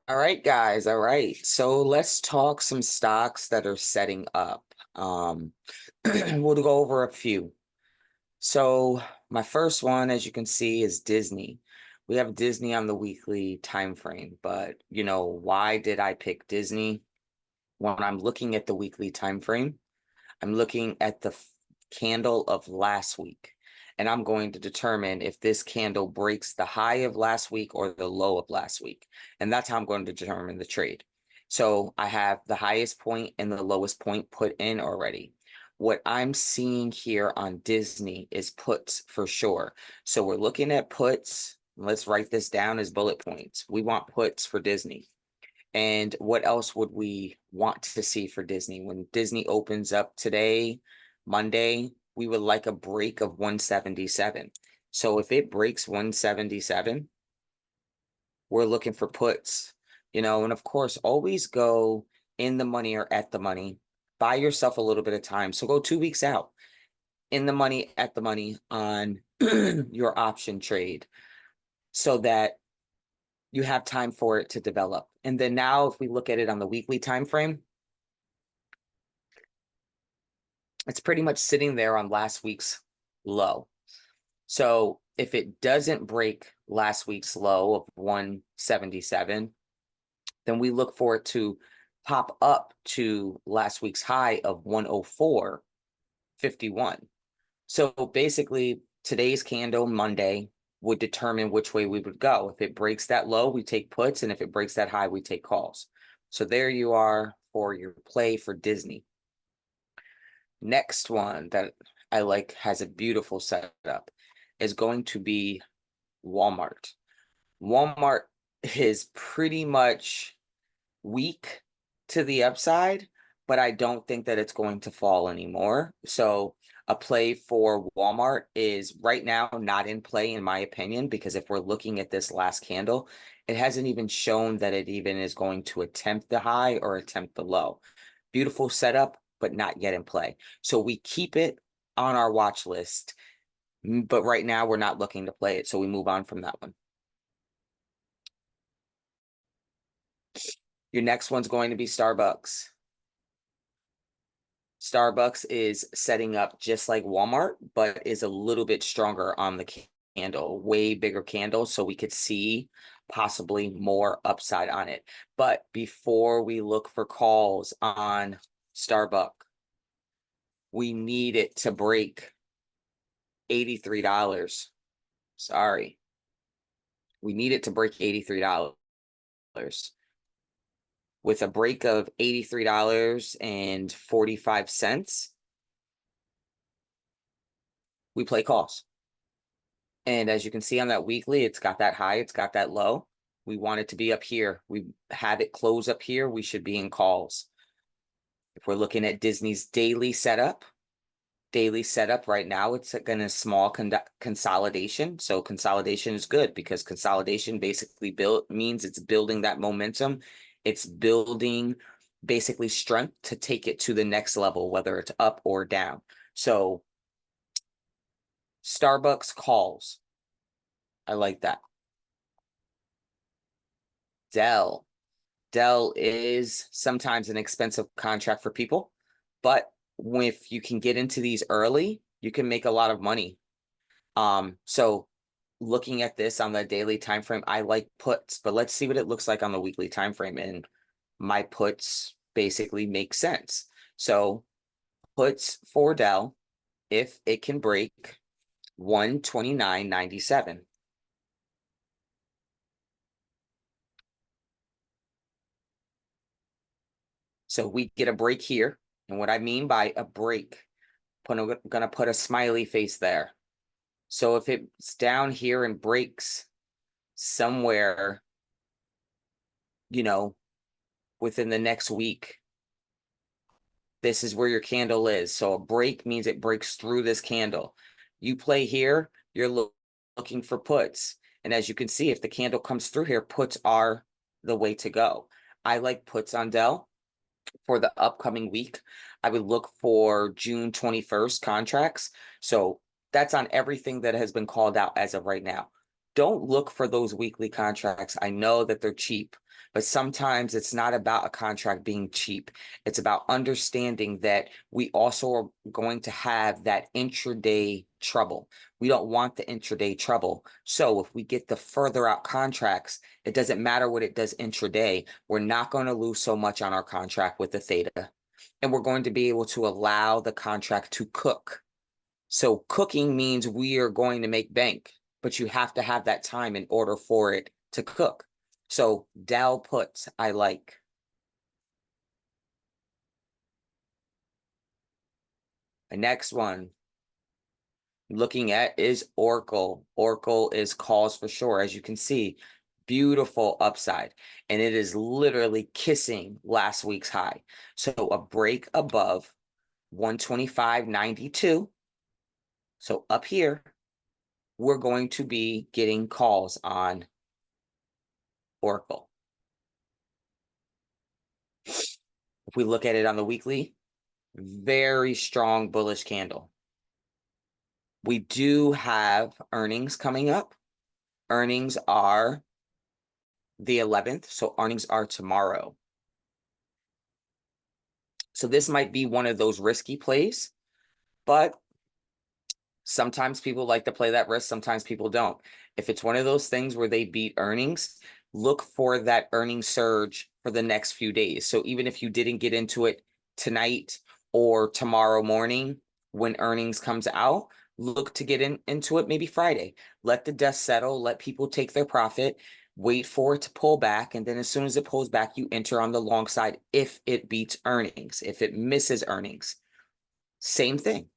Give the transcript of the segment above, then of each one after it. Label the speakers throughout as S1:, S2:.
S1: All right, guys. All right. So let's talk some stocks that are setting up. We'll go over a few. So my first one, as you can see, is Disney. We have Disney on the weekly time frame, but why did I pick Disney? When I'm looking at the weekly time frame, I'm looking at the candle of last week, and I'm going to determine if this candle breaks the high of last week or the low of last week. And that's how I'm going to determine the trade. So I have the highest point and the lowest point put in already. What I'm seeing here on Disney is puts for sure. So we're looking at puts. Let's write this down as bullet points. We want puts for Disney. And what else would we want to see for Disney? When Disney opens up today, Monday, we would like a break of 177. So if it breaks 177, we're looking for puts, and of course, always go in the money or at the money. Buy yourself a little bit of time. So go 2 weeks out in the money, at the money on your option trade so that you have time for it to develop. And then now if we look at it on the weekly time frame, it's pretty much sitting there on last week's low. So if it doesn't break last week's low of 177, then we look for it to pop up to last week's high of 104.51. So basically, today's candle, Monday, would determine which way we would go. If it breaks that low, we take puts, and if it breaks that high, we take calls. So there you are for your play for Disney. Next one that I like has a beautiful setup is going to be Walmart. Walmart is pretty much weak to the upside, but I don't think that it's going to fall anymore. So a play for Walmart is right now not in play, in my opinion, because if we're looking at this last candle, it hasn't even shown that it even is going to attempt the high or attempt the low. Beautiful setup, but not yet in play. So we keep it on our watch list, but right now we're not looking to play it. So we move on from that one. Your next one's going to be Starbucks. Starbucks is setting up just like Walmart, but is a little bit stronger on the candle, way bigger candle, so we could see possibly more upside on it. But before we look for calls on Starbucks, we need it to break $83. Sorry. We need it to break $83. With a break of $83.45, we play calls. And as you can see on that weekly, it's got that high, it's got that low. We want it to be up here. We have it close up here. We should be in calls. If we're looking at Disney's daily setup right now, it's in a small consolidation. So consolidation is good because consolidation basically means it's building that momentum. It's building basically strength to take it to the next level, whether it's up or down. So Starbucks calls. I like that. Dell. Dell is sometimes an expensive contract for people, but if you can get into these early, you can make a lot of money. So looking at this on the daily time frame, I like puts, but let's see what it looks like on the weekly time frame. And my puts basically make sense. So puts for Dell, if it can break 129.97. So we get a break here. And what I mean by a break, I'm gonna put a smiley face there. So if it's down here and breaks somewhere, within the next week, this is where your candle is. So a break means it breaks through this candle. You play here, you're looking for puts. And as you can see, if the candle comes through here, puts are the way to go. I like puts on Dell for the upcoming week. I would look for June 21st contracts. So that's on everything that has been called out as of right now. don't look for those weekly contracts. I know that they're cheap, but sometimes it's not about a contract being cheap. It's about understanding that we also are going to have that intraday trouble. We don't want the intraday trouble. So if we get the further out contracts, it doesn't matter what it does intraday. We're not going to lose so much on our contract with the theta. And we're going to be able to allow the contract to cook. So cooking means we are going to make bank, but you have to have that time in order for it to cook. So Dow puts, I like. The next one looking at is Oracle. Oracle is calls for sure. As you can see, beautiful upside. And it is literally kissing last week's high. So a break above 125.92. So up here, we're going to be getting calls on Oracle. If we look at it on the weekly, very strong bullish candle. We do have earnings coming up. Earnings are the 11th, so earnings are tomorrow. So this might be one of those risky plays, but sometimes people like to play that risk, sometimes people don't. If it's one of those things where they beat earnings, look for that earnings surge for the next few days. So even if you didn't get into it tonight or tomorrow morning when earnings comes out, look to get into it maybe Friday. Let the dust settle, let people take their profit, wait for it to pull back, and then as soon as it pulls back, you enter on the long side if it beats earnings. If it misses earnings, same thing.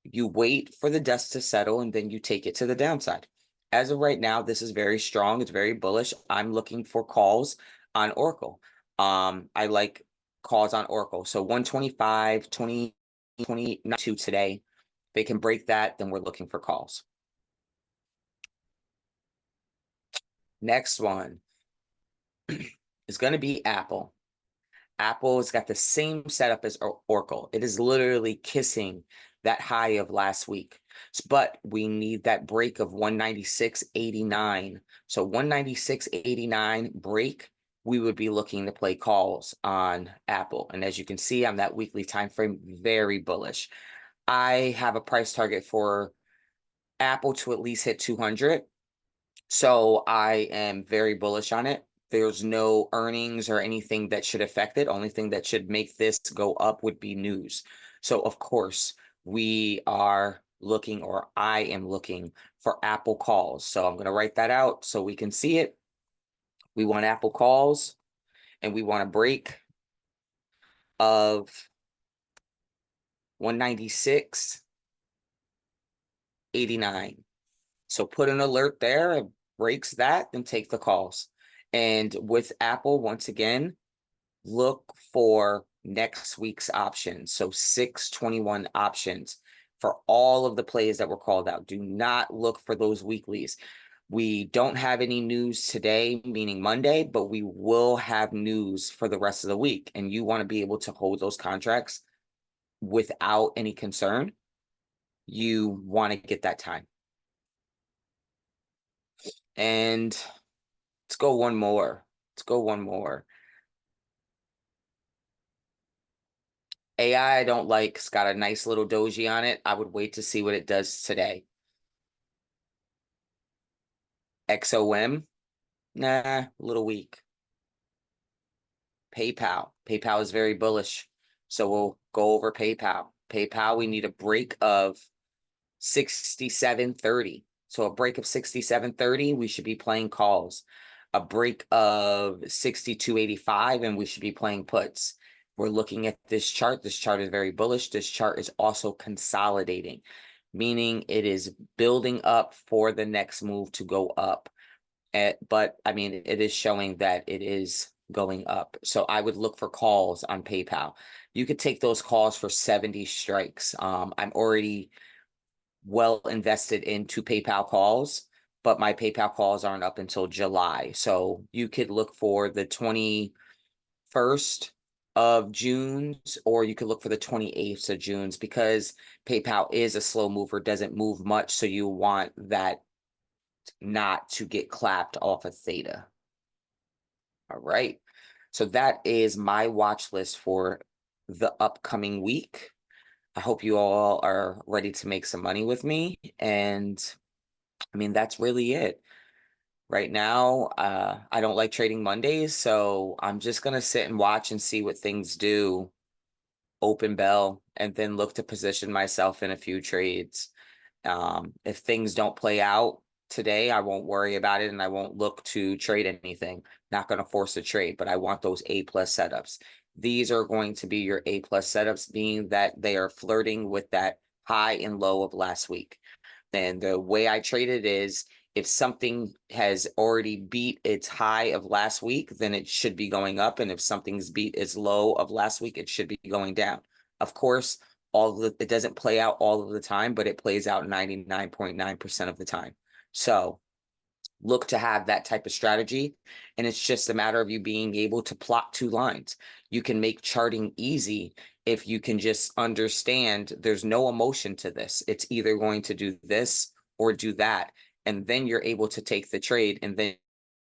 S1: You wait for the dust to settle and then you take it to the downside. As of right now, this is very strong. It's very bullish. I'm looking for calls on Oracle. I like calls on Oracle. So 125, 20, 22 today. If they can break that, then we're looking for calls. Next one is going to be Apple. Apple has got the same setup as Oracle. It is literally kissing that high of last week. But we need that break of 196.89. So 196.89 break, we would be looking to play calls on Apple. And as you can see on that weekly time frame, very bullish. I have a price target for Apple to at least hit 200. So I am very bullish on it. There's no earnings or anything that should affect it. Only thing that should make this go up would be news. So of course, we are looking, or I am looking for Apple calls. So I'm going to write that out so we can see it. We want Apple calls and we want a break of 196.89. So put an alert there, it breaks that, then take the calls. And with Apple, once again, look for next week's options. So 621 options for all of the plays that were called out. Do not look for those weeklies. We don't have any news today, meaning Monday, but we will have news for the rest of the week. And you want to be able to hold those contracts without any concern. You want to get that time. And let's go one more. Let's go one more. AI I don't like. It's got a nice little doji on it. I would wait to see what it does today. XOM, nah, a little weak. PayPal. PayPal is very bullish. So we'll go over PayPal. PayPal, we need a break of 67.30. So a break of 67.30, we should be playing calls. A break of 62.85, and we should be playing puts. We're looking at this chart. This chart is very bullish. This chart is also consolidating, meaning it is building up for the next move to go up. But I mean, it is showing that it is going up. So I would look for calls on PayPal. You could take those calls for 70 strikes. I'm already well invested into PayPal calls, but my PayPal calls aren't up until July. So you could look for the 21st of June's, or you could look for the 28th of June's, because PayPal is a slow mover, doesn't move much. So you want that not to get clapped off of theta. All right. So that is my watch list for the upcoming week. I hope you all are ready to make some money with me. And I mean, that's really it. Right now, I don't like trading Mondays, so I'm just going to sit and watch and see what things do, open bell, and then look to position myself in a few trades. If things don't play out today, I won't worry about it and I won't look to trade anything. Not going to force a trade, but I want those A plus setups. These are going to be your A plus setups, being that they are flirting with that high and low of last week. And the way I trade it is, if something has already beat its high of last week, then it should be going up. And if something's beat its low of last week, it should be going down. Of course, it doesn't play out all of the time, but it plays out 99.9% of the time. So look to have that type of strategy. And it's just a matter of you being able to plot two lines. You can make charting easy if you can just understand there's no emotion to this. It's either going to do this or do that. And then you're able to take the trade, and then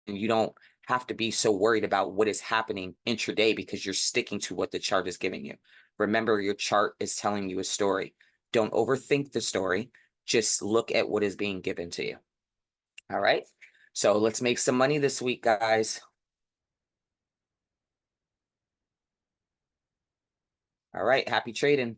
S1: you don't have to be so worried about what is happening intraday because you're sticking to what the chart is giving you. Remember, your chart is telling you a story. Don't overthink the story. Just look at what is being given to you. All right. So let's make some money this week, guys. All right. Happy trading.